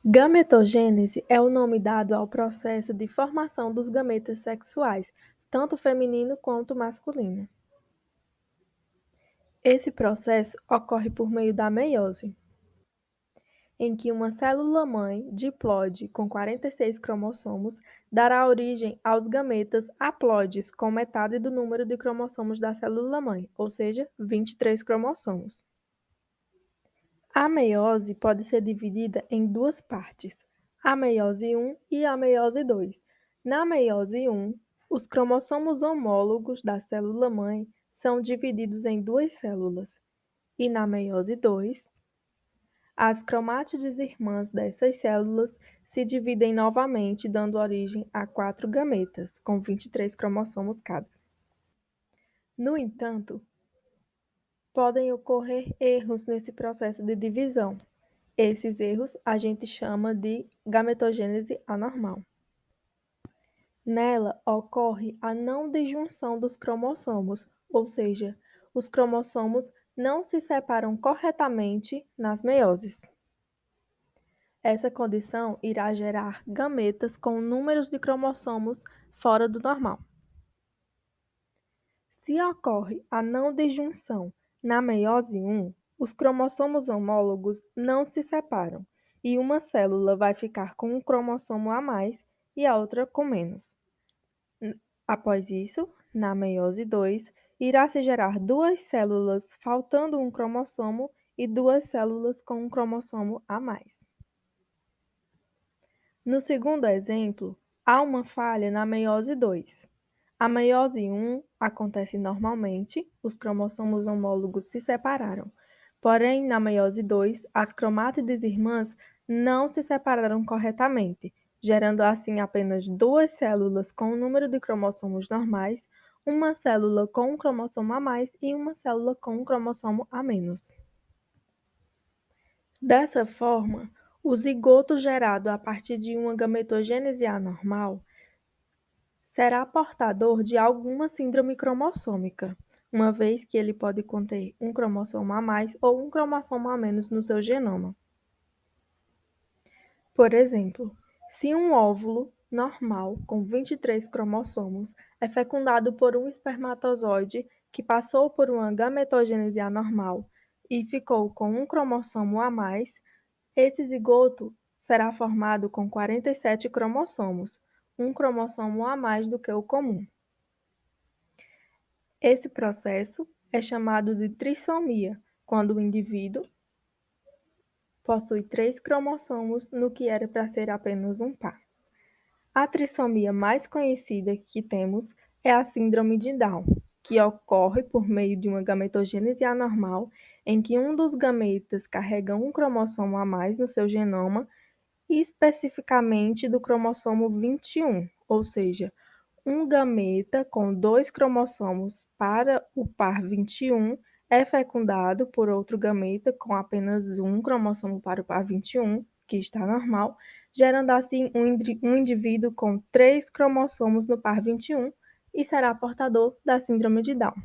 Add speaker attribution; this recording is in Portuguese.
Speaker 1: Gametogênese é o nome dado ao processo de formação dos gametas sexuais, tanto feminino quanto masculino. Esse processo ocorre por meio da meiose, em que uma célula-mãe diploide com 46 cromossomos dará origem aos gametas haploides com metade do número de cromossomos da célula-mãe, ou seja, 23 cromossomos. A meiose pode ser dividida em duas partes, a meiose 1 e a meiose 2. Na meiose 1, os cromossomos homólogos da célula-mãe são divididos em duas células, e na meiose 2, as cromátides irmãs dessas células se dividem novamente, dando origem a 4 gametas, com 23 cromossomos cada. No entanto, podem ocorrer erros nesse processo de divisão. Esses erros a gente chama de gametogênese anormal. Nela ocorre a não disjunção dos cromossomos, ou seja, os cromossomos não se separam corretamente nas meioses. Essa condição irá gerar gametas com números de cromossomos fora do normal. Se ocorre a não disjunção na meiose 1, os cromossomos homólogos não se separam e uma célula vai ficar com um cromossomo a mais e a outra com menos. Após isso, na meiose 2, irá se gerar duas células faltando um cromossomo e duas células com um cromossomo a mais. No segundo exemplo, há uma falha na meiose 2. A meiose 1 acontece normalmente, os cromossomos homólogos se separaram. Porém, na meiose 2, as cromátides irmãs não se separaram corretamente, gerando assim apenas duas células com o número de cromossomos normais, uma célula com um cromossomo a mais e uma célula com um cromossomo a menos. Dessa forma, o zigoto gerado a partir de uma gametogênese anormal será portador de alguma síndrome cromossômica, uma vez que ele pode conter um cromossomo a mais ou um cromossomo a menos no seu genoma. Por exemplo, se um óvulo normal com 23 cromossomos é fecundado por um espermatozoide que passou por uma gametogênese anormal e ficou com um cromossomo a mais, esse zigoto será formado com 47 cromossomos, um cromossomo a mais do que o comum. Esse processo é chamado de trissomia, quando o indivíduo possui 3 cromossomos no que era para ser apenas um par. A trissomia mais conhecida que temos é a síndrome de Down, que ocorre por meio de uma gametogênese anormal em que um dos gametas carrega um cromossomo a mais no seu genoma, especificamente do cromossomo 21, ou seja, um gameta com 2 cromossomos para o par 21 é fecundado por outro gameta com apenas um cromossomo para o par 21, que está normal, gerando assim um indivíduo com 3 cromossomos no par 21 e será portador da síndrome de Down.